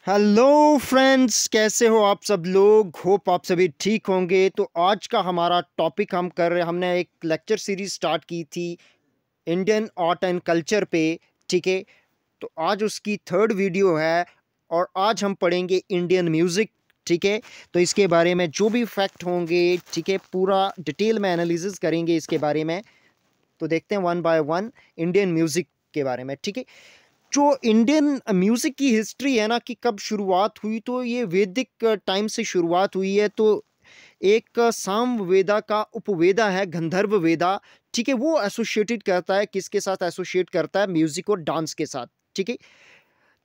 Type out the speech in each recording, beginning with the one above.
Hello friends, कैसे हो आप सब लोग। होप आप सभी ठीक होंगे। तो आज का हमारा टॉपिक हमने एक लेक्चर सीरीज स्टार्ट की थी इंडियन आर्ट एंड कल्चर पे। ठीक है, तो आज उसकी थर्ड वीडियो है और आज हम पढ़ेंगे इंडियन म्यूज़िक। ठीक है, तो इसके बारे में जो भी फैक्ट होंगे, ठीक है, पूरा डिटेल में एनालिसिस करेंगे इसके बारे में। तो देखते हैं one by one Indian music के बारे में। ठीक है, जो इंडियन म्यूज़िक की हिस्ट्री है ना कि कब शुरुआत हुई, तो ये वैदिक टाइम से शुरुआत हुई है। तो एक साम वेदा का उपवेदा है गंधर्व वेदा। ठीक है, वो एसोसिएटेड करता है, किसके साथ एसोसिएट करता है, म्यूजिक और डांस के साथ। ठीक है,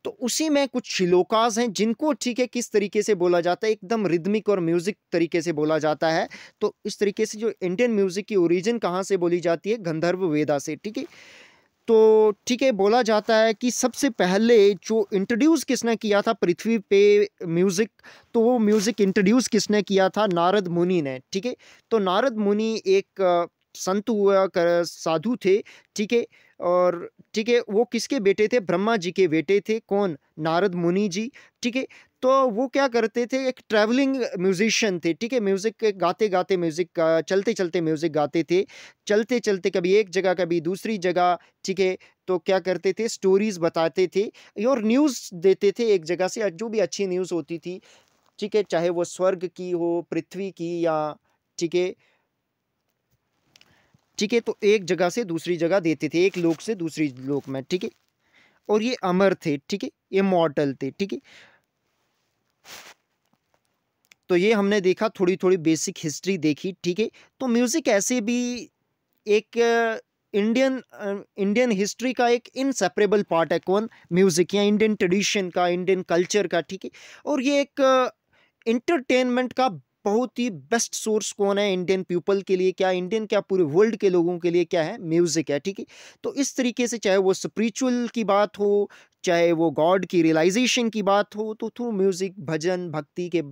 तो उसी में कुछ श्लोकास हैं जिनको, ठीक है, किस तरीके से बोला जाता है, एकदम रिदमिक और म्यूजिक तरीके से बोला जाता है। तो इस तरीके से जो इंडियन म्यूजिक की ओरिजिन कहाँ से बोली जाती है, गंधर्व वेदा से। ठीक है, तो ठीक है, बोला जाता है कि सबसे पहले जो इंट्रोड्यूस किसने किया था पृथ्वी पे म्यूज़िक, तो वो म्यूज़िक इंट्रोड्यूस किसने किया था, नारद मुनि ने। ठीक है, तो नारद मुनि एक संत हुआ कर साधु थे। ठीक है, और ठीक है, वो किसके बेटे थे, ब्रह्मा जी के बेटे थे। कौन, नारद मुनि जी। ठीक है, तो वो क्या करते थे, एक ट्रैवलिंग म्यूजिशियन थे। ठीक है, म्यूज़िक गाते गाते म्यूज़िक चलते चलते म्यूज़िक गाते थे, चलते चलते कभी एक जगह कभी दूसरी जगह। ठीक है, तो क्या करते थे, स्टोरीज बताते थे और न्यूज़ देते थे एक जगह से, जो भी अच्छी न्यूज़ होती थी। ठीक है, चाहे वो स्वर्ग की हो, पृथ्वी की, या ठीक है, ठीक है, तो एक जगह से दूसरी जगह देते थे, एक लोक से दूसरी लोक में। ठीक है, और ये अमर थे। ठीक है, ये मॉर्टल थे। ठीक है, तो ये हमने देखा, थोड़ी थोड़ी बेसिक हिस्ट्री देखी। ठीक है, तो म्यूजिक ऐसे भी एक इंडियन इंडियन हिस्ट्री का एक इनसेपरेबल पार्ट है। कौन, म्यूजिक, या इंडियन ट्रेडिशन का, इंडियन कल्चर का। ठीक है, और ये एक इंटरटेनमेंट का बहुत ही बेस्ट सोर्स कौन है इंडियन पीपल के लिए, क्या इंडियन, क्या पूरे वर्ल्ड के लोगों के लिए, क्या है, म्यूजिक है। ठीक है, तो इस तरीके से चाहे वो स्पिरिचुअल की बात हो, चाहे वो गॉड की रियलाइजेशन की बात हो, तो थ्रू म्यूजिक, भजन, भक्ति के।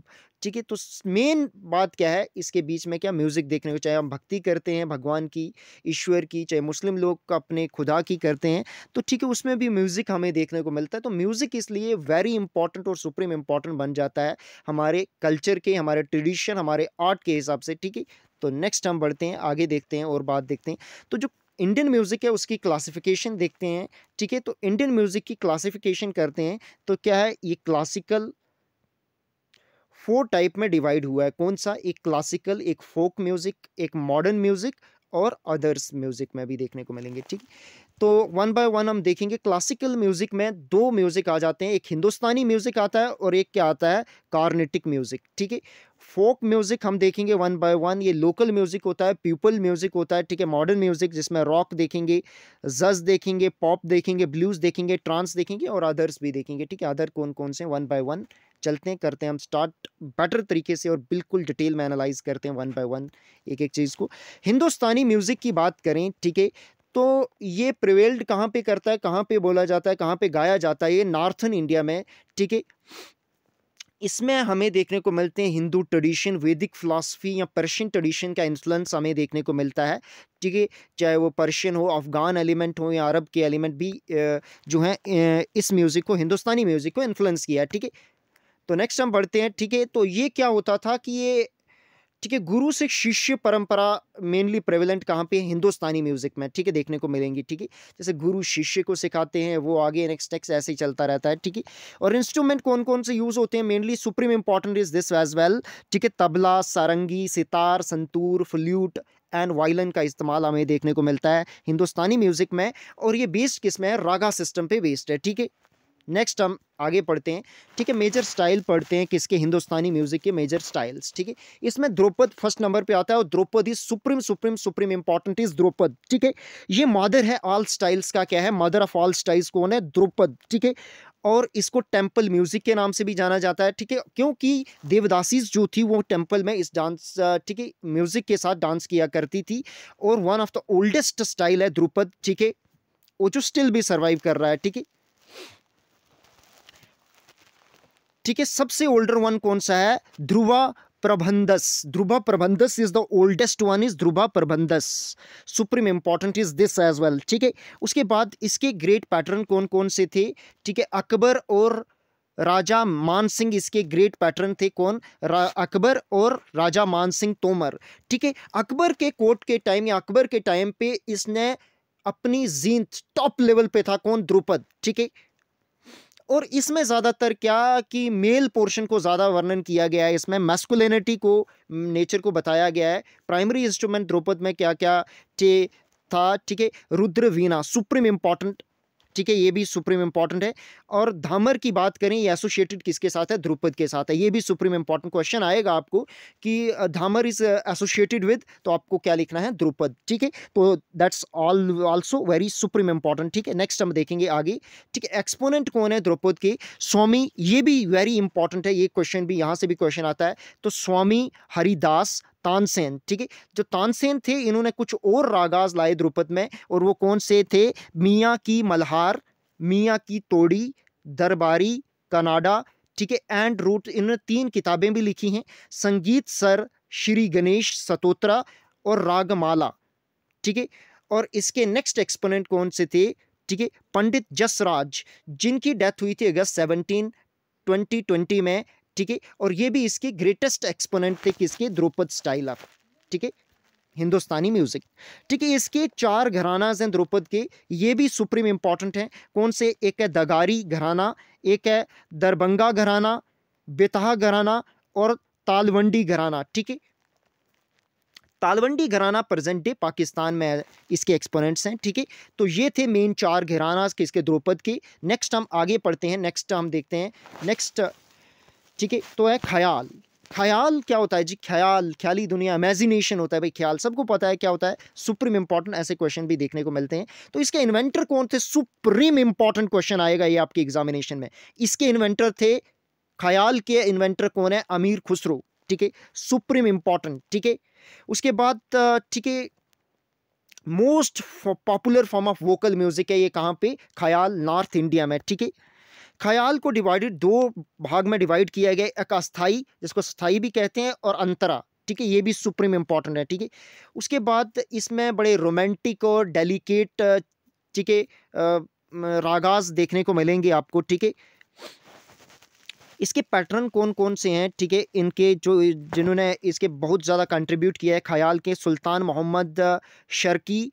ठीक है, तो मेन बात क्या है इसके बीच में, क्या म्यूजिक देखने को, चाहे हम भक्ति करते हैं भगवान की, ईश्वर की, चाहे मुस्लिम लोग अपने खुदा की करते हैं, तो ठीक है, उसमें भी म्यूजिक हमें देखने को मिलता है। तो म्यूजिक इसलिए वेरी इंपॉर्टेंट और सुप्रीम इंपॉर्टेंट बन जाता है हमारे कल्चर के, हमारे ट्रेडिशन, हमारे आर्ट के हिसाब से। ठीक है, तो नेक्स्ट हम बढ़ते हैं, आगे देखते हैं और बात देखते हैं। तो जो इंडियन म्यूजिक है उसकी क्लासिफिकेशन देखते हैं। ठीक है, तो इंडियन म्यूजिक की क्लासिफिकेशन करते हैं, तो क्या है, ये क्लासिकल 4 टाइप में डिवाइड हुआ है। कौन सा, एक क्लासिकल, एक फोक म्यूजिक, एक मॉडर्न म्यूजिक और अदर्स म्यूजिक में भी देखने को मिलेंगे। ठीक, तो वन बाय वन हम देखेंगे। क्लासिकल म्यूजिक में 2 म्यूजिक आ जाते हैं, एक हिंदुस्तानी म्यूजिक आता है और एक क्या आता है, कार्नेटिक म्यूजिक। ठीक है, फोक म्यूजिक हम देखेंगे वन बाय वन, ये लोकल म्यूजिक होता है, पीपल म्यूजिक होता है। ठीक है, मॉडर्न म्यूजिक जिसमें रॉक देखेंगे, जज देखेंगे, पॉप देखेंगे, ब्लूज देखेंगे, ट्रांस देखेंगे और अदर्स भी देखेंगे। ठीक है, अदर कौन कौन से, वन बाय वन चलते हैं, करते हैं हम स्टार्ट बेटर तरीके से और बिल्कुल डिटेल में एनालाइज करते हैं वन बाय वन एक एक चीज़ को। हिंदुस्तानी म्यूजिक की बात करें, ठीक है, तो ये प्रिवेल्ड कहाँ पे करता है, कहाँ पे बोला जाता है, कहाँ पे गाया जाता है, ये नॉर्थन इंडिया में। ठीक है, इसमें हमें देखने को मिलते हैं हिंदू ट्रेडिशन, वैदिक फिलॉसफी या पर्शियन ट्रेडिशन का इन्फ्लुएंस हमें देखने को मिलता है। ठीक है, चाहे वो पर्शियन हो, अफगान एलिमेंट हो या अरब के एलिमेंट भी जो हैं इस म्यूज़िक को, हिंदुस्तानी म्यूज़िक को इन्फ्लुएंस किया है। ठीक है, तो नेक्स्ट हम बढ़ते हैं। ठीक है, तो ये क्या होता था कि ये, ठीक है, गुरु से शिष्य परंपरा मेनली प्रेवलेंट कहाँ पे, हिंदुस्तानी म्यूजिक में। ठीक है, देखने को मिलेंगी। ठीक है, जैसे गुरु शिष्य को सिखाते हैं, वो आगे नेक्स्ट नेक्स्ट ऐसे ही चलता रहता है। ठीक है, और इंस्ट्रूमेंट कौन कौन से यूज होते हैं, mainly supreme important is this as well. ठीक है, tabla, sarangi, sitar, santoor, flute and violin का इस्तेमाल हमें देखने को मिलता है हिंदुस्तानी म्यूजिक में, और ये बेस्ड किस में है, रागा सिस्टम पे बेस्ड है। ठीक है, नेक्स्ट हम आगे पढ़ते हैं। ठीक है, मेजर स्टाइल पढ़ते हैं किसके, हिंदुस्तानी म्यूजिक के मेजर स्टाइल्स। ठीक है, इसमें द्रुपद फर्स्ट नंबर पे आता है, और Dhrupad is supreme supreme supreme important is Dhrupad. ठीक है, ये मदर है ऑल स्टाइल्स का, क्या है, मदर ऑफ ऑल स्टाइल्स कौन है, द्रुपद। ठीक है, और इसको टेम्पल म्यूजिक के नाम से भी जाना जाता है। ठीक है, क्योंकि देवदासीज जो थी वो टेम्पल में इस डांस, ठीक है, म्यूजिक के साथ डांस किया करती थी, और one of the oldest style है द्रुपद। ठीक है, वो जो स्टिल भी सर्वाइव कर रहा है। ठीक है, ठीक है, सबसे ओल्डर वन कौन सा है, Dhruva Prabandhas. Dhruva Prabandhas is the oldest one, is Dhruva Prabandhas, supreme important is this as well. ठीक है, उसके बाद इसके ग्रेट पैटर्न कौन कौन से थे, ठीक है, अकबर और राजा मान सिंह इसके ग्रेट पैटर्न थे। कौन? अकबर और राजा मान सिंह तोमर। ठीक है, अकबर के कोर्ट के टाइम या अकबर के टाइम पे इसने अपनी जींद टॉप लेवल पे था। कौन? द्रुपद। ठीक है, और इसमें ज्यादातर क्या कि मेल पोर्शन को ज्यादा वर्णन किया गया है, इसमें मैस्कुलिनिटी को, नेचर को बताया गया है। प्राइमरी इंस्ट्रूमेंट द्रुपद में क्या क्या था? ठीक है, रुद्र वीणा सुप्रीम इंपॉर्टेंट। ठीक है, ये भी सुप्रीम इंपॉर्टेंट है। और धामर की बात करें, ये एसोसिएटेड किसके साथ है? द्रुपद के साथ है। ये भी सुप्रीम इंपॉर्टेंट क्वेश्चन आएगा आपको कि धामर इज एसोसिएटेड विद, तो आपको क्या लिखना है? द्रुपद। ठीक है, तो that's all also very supreme important. ठीक है, नेक्स्ट हम देखेंगे आगे। ठीक है, एक्सपोनेंट कौन है द्रुपद के? स्वामी, ये भी वेरी इंपॉर्टेंट है, ये क्वेश्चन भी, यहां से भी क्वेश्चन आता है। तो स्वामी हरिदास तानसेन। ठीक है, जो तानसेन थे इन्होंने कुछ और रागाज लाए द्रुपद में, और वो कौन से थे? मियाँ की मल्हार, मियाँ की तोड़ी, दरबारी, कनाडा। ठीक है, एंड रूट। इन्होंने 3 किताबें भी लिखी हैं, संगीत सर श्री गणेश सतोत्रा और रागमाला। ठीक है, और इसके नेक्स्ट एक्सपोनेंट कौन से थे? ठीक है, पंडित जसराज, जिनकी डेथ हुई थी अगस्त 17 2020 में। ठीक है, और ये भी इसके ग्रेटेस्ट एक्सपोनेंट थे किसके? द्रुपद स्टाइल ऑफ, ठीक है, हिंदुस्तानी म्यूजिक। ठीक है, इसके 4 घरानाज हैं द्रुपद के, ये भी सुप्रीम इंपॉर्टेंट हैं। कौन से? एक है दगारी घराना, एक है दरभंगा घराना, बेतहा घराना और तालवंडी घराना। ठीक है, तालवंडी घराना प्रेजेंट डे पाकिस्तान में है, इसके एक्सपोनेंट्स हैं। ठीक है, तो ये थे मेन 4 घरानाज किसके? द्रुपद के। नेक्स्ट हम आगे पढ़ते हैं, नेक्स्ट हम देखते हैं नेक्स्ट। ठीक है, तो है ख्याल। ख्याल क्या होता है जी? ख्याल, ख्याली दुनिया, इमेजिनेशन होता है भाई ख्याल, सबको पता है क्या होता है। सुप्रीम इंपॉर्टेंट ऐसे क्वेश्चन भी देखने को मिलते हैं। तो इसके इन्वेंटर कौन थे? सुप्रीम इंपॉर्टेंट क्वेश्चन आएगा ये आपके एग्जामिनेशन में। इसके इन्वेंटर थे, ख्याल के इन्वेंटर कौन है? अमीर खुसरो। ठीक है, सुप्रीम इंपॉर्टेंट। ठीक है, उसके बाद ठीक है, most popular form of vocal music है ये कहाँ पे? ख्याल, नॉर्थ इंडिया में। ठीक है, ख्याल को डिवाइडेड 2 भाग में डिवाइड किया गया, एक अस्थाई जिसको स्थाई भी कहते हैं, और अंतरा। ठीक है, ये भी सुप्रीम इंपॉर्टेंट है। ठीक है, उसके बाद इसमें बड़े रोमांटिक और डेलिकेट, ठीक है, रागाज देखने को मिलेंगे आपको। ठीक है, इसके पैटर्न कौन कौन से हैं? ठीक है, इनके जो जिन्होंने इसके बहुत ज़्यादा कंट्रीब्यूट किया है ख्याल के, सुल्तान मोहम्मद शर्की,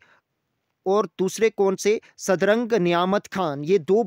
और दूसरे कौन से? सदरंग नियामत खान। ये 2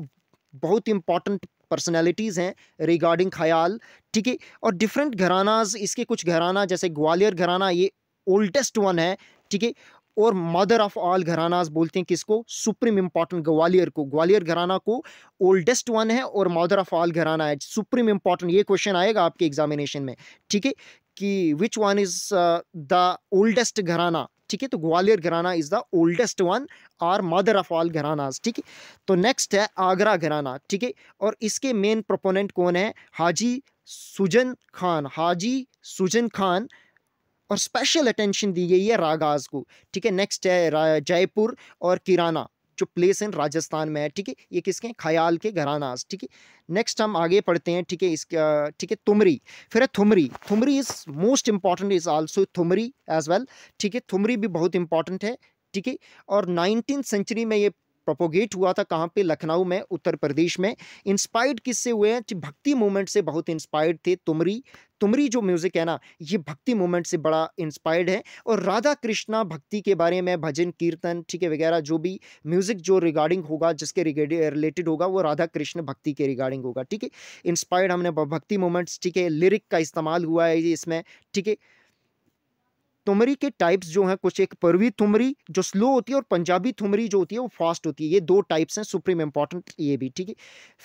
बहुत इंपॉर्टेंट पर्सनैलिटीज़ हैं रिगार्डिंग ख्याल। ठीक है, और डिफरेंट घरानाज, इसके कुछ घराना जैसे ग्वालियर घराना ये ओल्डेस्ट वन है। ठीक है, और मदर ऑफ ऑल घरानाज बोलते हैं किसको? सुप्रीम इंपॉर्टेंट ग्वालियर को। ग्वालियर घराना को ओल्डेस्ट वन है और मदर ऑफ ऑल घराना है, सुप्रीम इंपॉर्टेंट। ये क्वेश्चन आएगा आपके एग्जामिनेशन में। ठीक है, कि which one is the oldest घराना? ठीक है, तो ग्वालियर घराना इज द ओल्डेस्ट वन और मदर ऑफ ऑल घरानाज। ठीक है, तो नेक्स्ट है आगरा घराना। ठीक है, और इसके मेन प्रोपोनेंट कौन है? हाजी सुजन खान, हाजी सुजन खान, और स्पेशल अटेंशन दी गई है रागाज को। ठीक है, नेक्स्ट है जयपुर और किराना जो प्लेस इन राजस्थान में है। ठीक है, ये किसके? ख्याल के घरानाज। ठीक है, नेक्स्ट हम आगे पढ़ते हैं। ठीक है, इसका ठीक है तुमरी, फिर है thumri. Thumri is most important, is also thumri as well. ठीक है, थुमरी भी बहुत इंपॉर्टेंट है। ठीक है, और 19th सेंचुरी में ये प्रोपोगेट हुआ था कहाँ पे? लखनऊ में, उत्तर प्रदेश में। इंस्पायर्ड किससे हुए हैं? भक्ति मूवमेंट से बहुत इंस्पायर्ड थे तुमरी। तुमरी जो म्यूजिक है ना, ये भक्ति मूवमेंट से बड़ा इंस्पायर्ड है। और राधा कृष्णा भक्ति के बारे में भजन कीर्तन, ठीक है, वगैरह जो भी म्यूजिक जो रिगार्डिंग होगा, जिसके रिलेटेड होगा, वो राधा कृष्ण भक्ति के रिगार्डिंग होगा। ठीक है, इंस्पायर्ड हमने भक्ति मूवमेंट्स। ठीक है, लिरिक का इस्तेमाल हुआ है इसमें। ठीक है, तुमरी के टाइप्स जो हैं कुछ, एक पूर्वी तुमरी जो स्लो होती है और पंजाबी तुमरी जो होती है वो फास्ट होती है। ये 2 टाइप्स हैं, सुप्रीम इंपॉर्टेंट ये भी। ठीक है,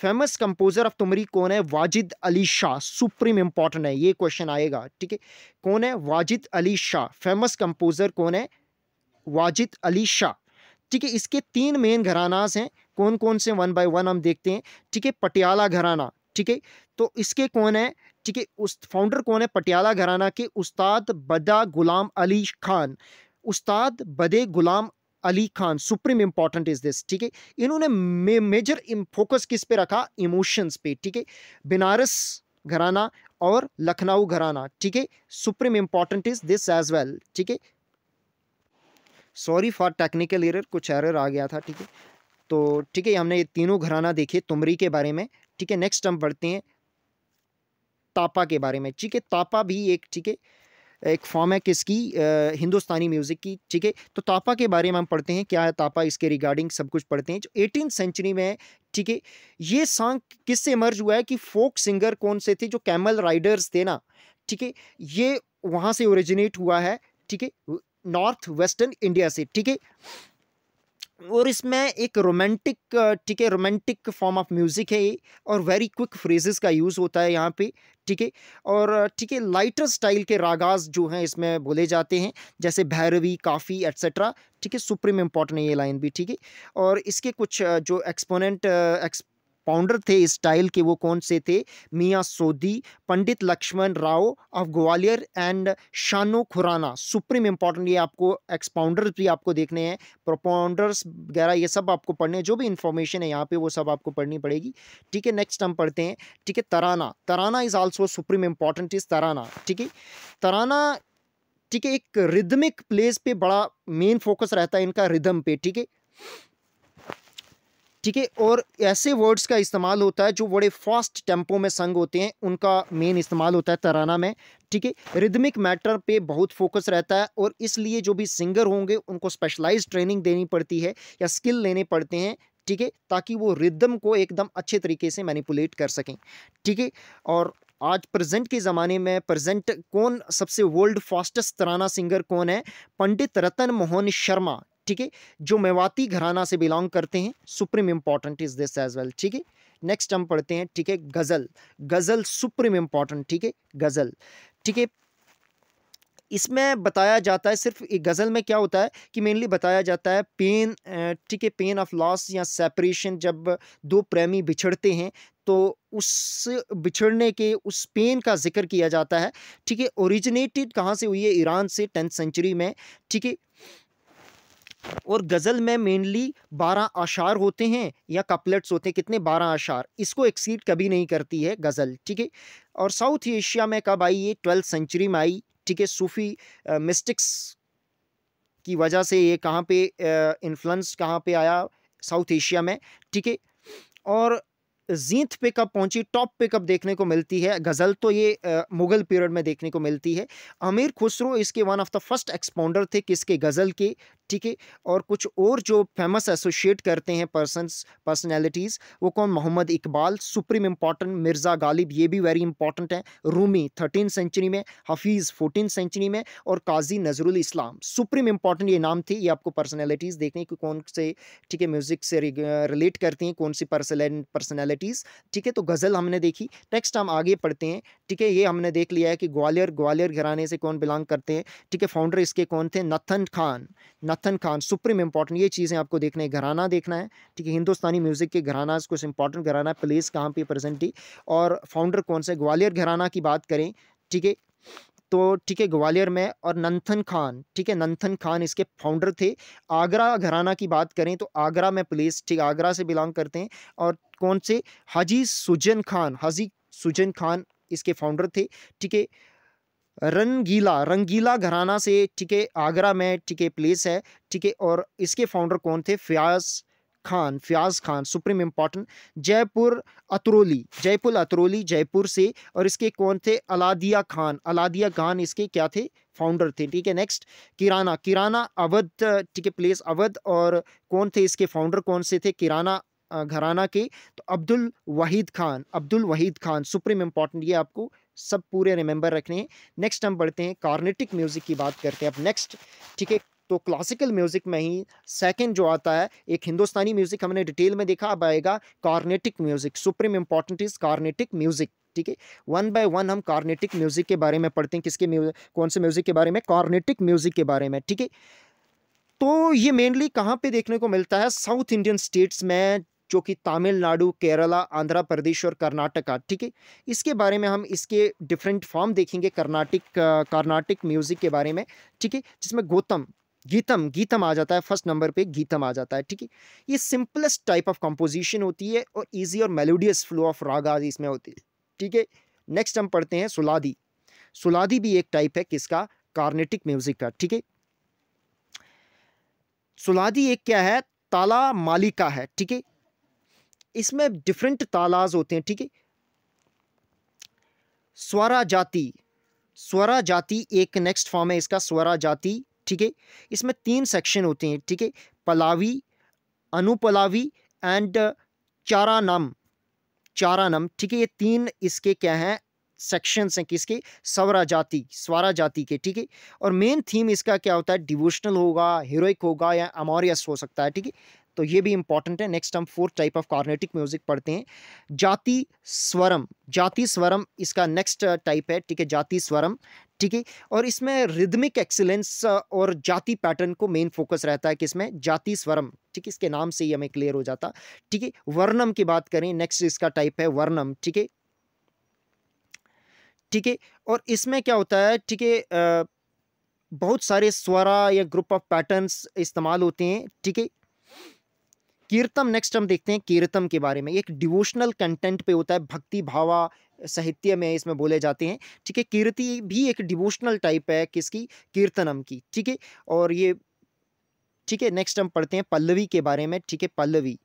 फेमस कंपोजर ऑफ तुमरी कौन है? वाजिद अली शाह, सुप्रीम इंपॉर्टेंट है, ये क्वेश्चन आएगा। ठीक है, कौन है? वाजिद अली शाह, फेमस कंपोजर कौन है? वाजिद अली शाह। ठीक है, इसके 3 मेन घरानाज हैं, कौन कौन से? 1 बाय 1 हम देखते हैं। ठीक है, पटियाला घराना। ठीक है, तो इसके कौन है? ठीक है, उस फाउंडर कौन है पटियाला घराना के? उस्ताद बदा गुलाम Ali Khan, Ustad Bade Ghulam Ali Khan, supreme important is this. ठीक है, इन्होंने मेजर फोकस किस पे रखा? इमोशंस पे। ठीक है, बनारस घराना और लखनऊ घराना। ठीक है, supreme important is this as well. ठीक है, सॉरी फॉर टेक्निकल एरर, कुछ एरर आ गया था। ठीक है, तो ठीक है, हमने ये तीनों घराना देखे तुमरी के बारे में। ठीक है। नेक्स्ट हम पढ़ते हैं तापा के बारे में, ठीक है। तापा भी एक, ठीक है, एक फॉर्म है किसकी, हिंदुस्तानी म्यूजिक की, ठीक है। तो तापा के बारे में हम पढ़ते हैं, क्या है तापा, इसके रिगार्डिंग सब कुछ पढ़ते हैं। जो 18th सेंचुरी में, ठीक है, ये सॉन्ग किससे इमर्ज हुआ है कि फोक सिंगर कौन से थे, जो कैमल राइडर्स थे ना, ठीक है, ये वहां से ओरिजिनेट हुआ है, ठीक है, नॉर्थ वेस्टर्न इंडिया से, ठीक है। और इसमें एक रोमांटिक, ठीक है, रोमांटिक फॉर्म ऑफ म्यूजिक है ये, और वेरी क्विक फ्रेजेस का यूज होता है यहाँ पे, ठीक है। और ठीक है, लाइटर स्टाइल के रागाज जो हैं इसमें बोले जाते हैं, जैसे भैरवी, काफी एट्सेट्रा, ठीक है। सुप्रीम इंपॉर्टेंट है ये लाइन भी, ठीक है। और इसके कुछ जो एक्सपोनेंट एक्सपाउंडर थे इस स्टाइल के, वो कौन से थे, Miyan Shori, Pandit Lakshman Rao of Gwalior and Shanno Khurana. Supreme important, ये आपको एक्सपाउंडर्स भी आपको देखने हैं, प्रोपाउंडर्स वगैरह, ये सब आपको पढ़ने, जो भी इंफॉर्मेशन है यहाँ पे वो सब आपको पढ़नी पड़ेगी, ठीक है। नेक्स्ट हम पढ़ते हैं, ठीक है, tarana. Tarana is also supreme important is tarana, ठीक है। तराना, ठीक है, एक रिदमिक प्लेस पे बड़ा मेन फोकस रहता है इनका, रिदम पे, ठीक है, ठीक है। और ऐसे वर्ड्स का इस्तेमाल होता है जो बड़े फास्ट टेम्पो में संग होते हैं, उनका मेन इस्तेमाल होता है तराना में, ठीक है। रिदमिक मैटर पे बहुत फोकस रहता है, और इसलिए जो भी सिंगर होंगे उनको स्पेशलाइज्ड ट्रेनिंग देनी पड़ती है या स्किल लेने पड़ते हैं, ठीक है, ताकि वो रिदम को एकदम अच्छे तरीके से मैनिपुलेट कर सकें, ठीक है। और आज प्रेजेंट के ज़माने में प्रेजेंट कौन सबसे वर्ल्ड फास्टेस्ट तराना सिंगर कौन है, पंडित रतन मोहन शर्मा, ठीक है, जो मेवाती घराना से बिलोंग करते हैं। Supreme important is this as well, ठीक है। नेक्स्ट हम पढ़ते हैं, ठीक है, गजल। गजल सुप्रीम इंपॉर्टेंट, ठीक है, गजल, ठीक है। इसमें बताया जाता है, सिर्फ एक गज़ल में क्या होता है कि मेनली बताया जाता है पेन, ठीक है, पेन ऑफ लॉस या सेपरेशन, जब दो प्रेमी बिछड़ते हैं तो उस बिछड़ने के उस पेन का जिक्र किया जाता है, ठीक है। ओरिजिनेटेड कहाँ से हुई है, ईरान से, 10th सेंचुरी में, ठीक है। और गज़ल में मेनली 12 आशार होते हैं या कपलेट्स होते हैं, कितने, 12 आशार, इसको एक्सीड कभी नहीं करती है गज़ल, ठीक है। और साउथ एशिया में कब आई ये, 12th सेंचुरी में आई, ठीक है। सूफी मिस्टिक्स की वजह से ये कहाँ पे इन्फ्लुएंस कहाँ पे आया, साउथ एशिया में, ठीक है। और जींद पे कब पहुंची, टॉप पे कब देखने को मिलती है गज़ल, तो ये मुगल पीरियड में देखने को मिलती है। अमीर खुसरो इसके one of the first expounder थे, किसके, गज़ल के, ठीक है। और कुछ और जो फेमस एसोसिएट करते हैं पर्सनैलिटीज़, वो कौन, मोहम्मद इकबाल, सुप्रीम इंपॉर्टेंट, मिर्ज़ा गालिब, ये भी वेरी इंपॉर्टेंट है, रूमी 13th सेंचुरी में, हफीज़ 14th सेंचुरी में, और काजी नजरुल इस्लाम, सुप्रीम इंपॉर्टेंट ये नाम थे। ये आपको पर्सनैलिटीज़ देखने की कौन से, ठीक है, म्यूज़िक से रिलेट करती हैं, कौन सी पर्सनैलिटीज़, ठीक है। तो गज़ल हमने देखी। नेक्स्ट हम आगे पढ़ते हैं, ठीक है। ये हमने देख लिया है कि ग्वालियर घराने से कौन बिलोंग करते हैं, ठीक है। फाउंडर इसके कौन थे, Nathan Khan, Nathan Khan, supreme important, ये चीज़ें आपको देखना है, घराना देखना है, ठीक है। हिंदुस्तानी म्यूजिक के घराना, कुछ इंपॉर्टेंट घराना, प्लेस कहाँ पे प्रेजेंट ही, और फाउंडर कौन से, ग्वालियर घराना की बात करें, ठीक है, तो ठीक है, ग्वालियर में। और नंथन खान, ठीक है, नंथन खान इसके फाउंडर थे। आगरा घराना की बात करें तो आगरा में प्लेस, ठीक, आगरा से बिलोंग करते हैं। और कौन से, हाजी सुजन खान इसके फाउंडर थे, ठीक है। रंगीला घराना से, ठीक है, आगरा में, ठीक है, प्लेस है, ठीक है। और इसके फाउंडर कौन थे, फयाज खान, सुप्रीम इंपॉर्टेंट। जयपुर अतरोली जयपुर से, और इसके कौन थे, अलादिया खान इसके क्या थे, फाउंडर थे, ठीक है। नेक्स्ट, किराना अवध, ठीक है, प्लेस अवध, और कौन थे इसके फाउंडर, कौन से थे किराना घराना के, तो अब्दुल वहीद खान, सुप्रीम इंपॉर्टेंट, ये आपको सब पूरे रिमेंबर रखने हैं। नेक्स्ट हम बढ़ते हैं, कार्नेटिक म्यूजिक की बात करते हैं अब नेक्स्ट, ठीक है। तो क्लासिकल म्यूजिक में ही सेकंड जो आता है, एक हिंदुस्तानी म्यूजिक हमने डिटेल में देखा, अब आएगा Carnatic music, supreme important is Carnatic music, ठीक है। वन बाय वन हम कार्नेटिक म्यूजिक के बारे में पढ़ते हैं, कौन से म्यूजिक के बारे में, कार्नेटिक म्यूजिक के बारे में, ठीक है। तो ये मेनली कहाँ पे देखने को मिलता है, साउथ इंडियन स्टेट्स में, जो कि तमिलनाडु, केरला, आंध्र प्रदेश और कर्नाटका, ठीक है। इसके बारे में हम इसके डिफरेंट फॉर्म देखेंगे कर्नाटिक म्यूजिक के बारे में, ठीक है, जिसमें गीतम आ जाता है, फर्स्ट नंबर पे गीतम आ जाता है, ठीक है। ये सिंपलेस्ट टाइप ऑफ कंपोजिशन होती है और इजी और मेलोडियस फ्लो ऑफ रागा इसमें होती है, ठीक है। नेक्स्ट हम पढ़ते हैं सुलादी भी एक टाइप है किसका, कार्नेटिक म्यूजिक का, ठीक है। सुलादी एक क्या है, ताला मालिका है, ठीक है। इसमें डिफरेंट तालाज होते हैं, ठीक है। स्वरा जाति, स्वरा जाति एक नेक्स्ट फॉर्म है इसका, स्वरा जाति, ठीक है। इसमें 3 सेक्शन होते हैं, ठीक है। पलावी, अनुपलावी एंड चारानम, चारानम, ठीक है। ये 3 इसके क्या हैं, सेक्शंस हैं किसके, स्वरा जाति, स्वरा जाति के, ठीक है। और मेन थीम इसका क्या होता है, डिवोशनल होगा, हीरोइक होगा या अमोरियस हो सकता है, ठीक है। तो ये भी इंपॉर्टेंट है। नेक्स्ट हम 4th type of Carnatic music पढ़ते हैं, जाति स्वरम, जाति स्वरम इसका नेक्स्ट टाइप है, ठीक है, जाति स्वरम, ठीक है। और इसमें रिदमिक एक्सीलेंस और जाति पैटर्न को मेन फोकस रहता है किसमें, जाति स्वरम, ठीक है। इसके नाम से ही हमें क्लियर हो जाता, ठीक है। वर्णम की बात करें, नेक्स्ट इसका टाइप है वर्णम, ठीक है, ठीक है। और इसमें क्या होता है, ठीक है, बहुत सारे स्वरा या ग्रुप ऑफ पैटर्न्स इस्तेमाल होते हैं, ठीक है। कीर्तम, नेक्स्ट हम देखते हैं कीर्तम के बारे में, एक डिवोशनल कंटेंट पे होता है, भक्ति भावा साहित्य में इसमें बोले जाते हैं, ठीक है। कीर्ति भी एक डिवोशनल टाइप है किसकी, कीर्तनम की, ठीक है। और ये, ठीक है, नेक्स्ट हम पढ़ते हैं पल्लवी के बारे में, ठीक है, पल्लवी,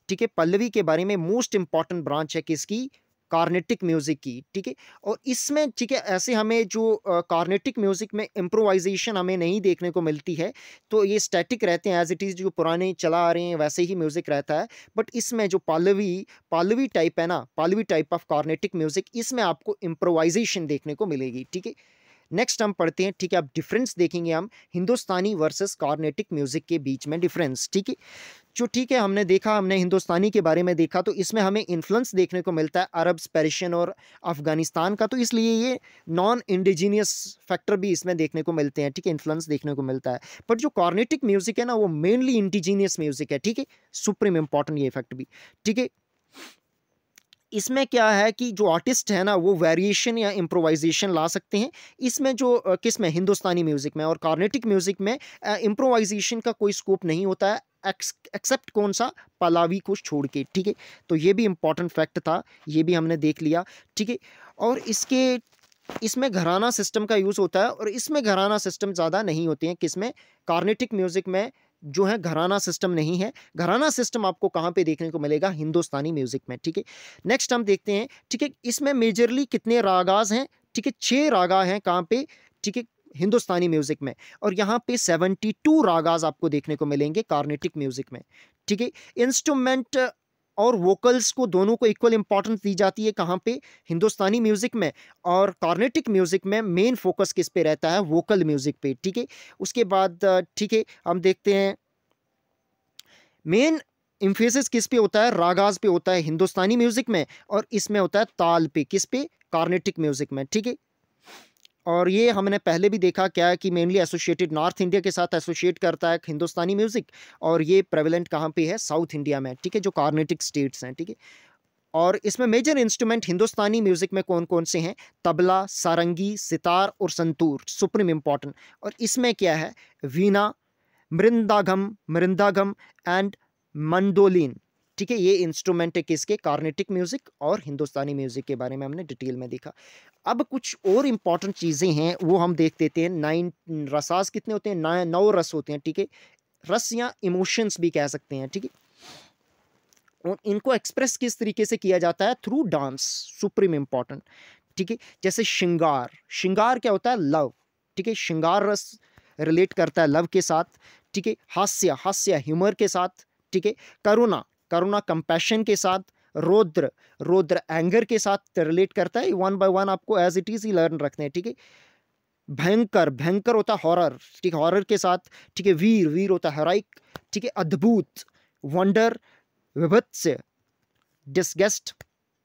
ठीक है। पल्लवी के बारे में मोस्ट इंपॉर्टेंट ब्रांच है किसकी, कार्नेटिक म्यूजिक की, ठीक है। और इसमें, ठीक है, ऐसे हमें जो कार्नेटिक म्यूजिक में इम्प्रोवाइजेशन हमें नहीं देखने को मिलती है, तो ये स्टैटिक रहते हैं एज इट इज़, जो पुराने चला आ रहे हैं वैसे ही म्यूजिक रहता है। बट इसमें जो पालवी, पालवी टाइप है ना, पालवी टाइप ऑफ कार्नेटिक म्यूजिक, इसमें आपको इम्प्रोवाइजेशन देखने को मिलेगी, ठीक है। नेक्स्ट हम पढ़ते हैं, ठीक है। अब डिफरेंस देखेंगे हम हिंदुस्तानी वर्सेस कार्नेटिक म्यूजिक के बीच में डिफरेंस, ठीक है। जो, ठीक है, हमने देखा, हमने हिंदुस्तानी के बारे में देखा, तो इसमें हमें इन्फ्लुएंस देखने को मिलता है अरब्स, पेर्शियन और अफगानिस्तान का, तो इसलिए ये नॉन इंडिजीनियस फैक्टर भी इसमें देखने को मिलते हैं, ठीक है, इन्फ्लुएंस देखने को मिलता है। बट जो कार्नेटिक म्यूजिक है ना, वो मेनली इंडिजीनियस म्यूजिक है, ठीक है, सुप्रीम इंपॉर्टेंट ये फैक्ट भी, ठीक है। इसमें क्या है कि जो आर्टिस्ट है ना, वो वेरिएशन या इम्प्रोवाइजेशन ला सकते हैं इसमें, जो किस में, हिंदुस्तानी म्यूजिक में। और कार्नेटिक म्यूजिक में इम्प्रोवाइजेशन का कोई स्कोप नहीं होता है, एक्सेप्ट कौन सा, पलावी को छोड़ के, ठीक है। तो ये भी इंपॉर्टेंट फैक्ट था, ये भी हमने देख लिया, ठीक है। और इसमें घराना सिस्टम का यूज़ होता है, और इसमें घराना सिस्टम ज़्यादा नहीं होते हैं किसमें, कार्नेटिक म्यूजिक में जो है घराना सिस्टम नहीं है। घराना सिस्टम आपको कहाँ पे देखने को मिलेगा, हिंदुस्तानी म्यूजिक में, ठीक है। नेक्स्ट हम देखते हैं, ठीक है, इसमें मेजरली कितने रागाज हैं, ठीक है, 6 रागा हैं कहाँ पे, ठीक है, हिंदुस्तानी म्यूजिक में। और यहाँ पे 72 रागाज आपको देखने को मिलेंगे कार्नेटिक म्यूजिक में, ठीक है। इंस्ट्रूमेंट और वोकल्स को दोनों को इक्वल इंपॉर्टेंस दी जाती है कहाँ पे, हिंदुस्तानी म्यूजिक में। और कार्नेटिक म्यूजिक में मेन फोकस किस पे रहता है, वोकल म्यूजिक पे, ठीक है। उसके बाद, ठीक है, हम देखते हैं मेन इम्फेसिस किस पे होता है, रागाज पे होता है हिंदुस्तानी म्यूजिक में, और इसमें होता है ताल पे, किस पे, कार्नेटिक म्यूजिक में, ठीक है। और ये हमने पहले भी देखा क्या है कि मेनली एसोसिएटेड नॉर्थ इंडिया के साथ एसोसिएट करता है हिंदुस्तानी म्यूजिक, और ये प्रेवलेंट कहाँ पे है, साउथ इंडिया में, ठीक है, जो कार्नेटिक स्टेट्स हैं, ठीक है। और इसमें मेजर इंस्ट्रूमेंट हिंदुस्तानी म्यूजिक में कौन कौन से हैं, तबला, सारंगी, सितार और संतूर, सुप्रीम इंपॉर्टेंट। और इसमें क्या है, वीणा, मृंदागम, मृंदागम एंड मंडोलिन, ठीक है। ये इंस्ट्रूमेंट है किसके, कार्नेटिक म्यूजिक और हिंदुस्तानी म्यूजिक के बारे में हमने डिटेल में देखा। अब कुछ और इंपॉर्टेंट चीज़ें हैं वो हम देख देते हैं। 9 रसास कितने होते हैं, 9 रस होते हैं, ठीक है। रस या इमोशंस भी कह सकते हैं, ठीक है। और इनको एक्सप्रेस किस तरीके से किया जाता है, थ्रू डांस, सुप्रीम इंपॉर्टेंट, ठीक है। जैसे श्रृंगार, श्रृंगार क्या होता है, लव, ठीक है, श्रृंगार रस रिलेट करता है लव के साथ, ठीक है। हास्य, हास्य ह्यूमर के साथ, ठीक है। करुणा, करुणा कंपैशन के साथ। रौद्र, रौद्र एंगर के साथ रिलेट करता है। वन बाय वन आपको एज इट इज ही लर्न रखते हैं, ठीक है। भयंकर, भयंकर होता है हॉरर, ठीक है, हॉरर के साथ, ठीक है। वीर, वीर होता है हेरोइक, ठीक है। अद्भुत, वंडर, विभत्स, डिस्गस्ट,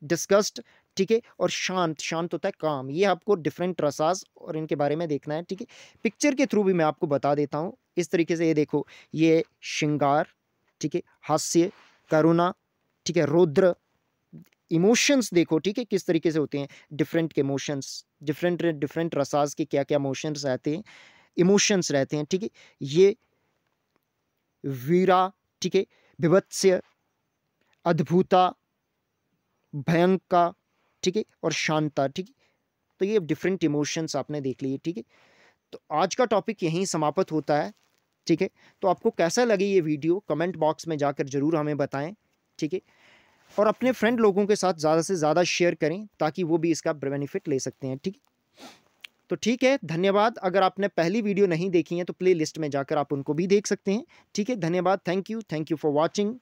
डिस्गस्ट, ठीक है। और शांत, शांत होता है काम। ये आपको डिफरेंट रसास और इनके बारे में देखना है, ठीक है। पिक्चर के थ्रू भी मैं आपको बता देता हूँ इस तरीके से। ये देखो, ये श्रृंगार, ठीक है, हास्य, करुणा, ठीक है, रौद्र। इमोशंस देखो, ठीक है, किस तरीके से होते हैं, different emotions, different different rasas के क्या क्या इमोशंस रहते हैं, इमोशंस रहते हैं, ठीक है। ये वीरा, ठीक है, विभत्स्य, अद्भुता, भयंकर, ठीक है, और शांता, ठीक है। तो ये डिफरेंट इमोशंस आपने देख लिए, ठीक है। तो आज का टॉपिक यहीं समाप्त होता है, ठीक है। तो आपको कैसा लगे ये वीडियो, कमेंट बॉक्स में जाकर ज़रूर हमें बताएं, ठीक है। और अपने फ्रेंड लोगों के साथ ज़्यादा से ज़्यादा शेयर करें ताकि वो भी इसका बेनिफिट ले सकते हैं, ठीक है? तो ठीक है, धन्यवाद। अगर आपने पहली वीडियो नहीं देखी है तो प्लेलिस्ट में जाकर आप उनको भी देख सकते हैं, ठीक है? धन्यवाद, थैंक यू फॉर वॉचिंग।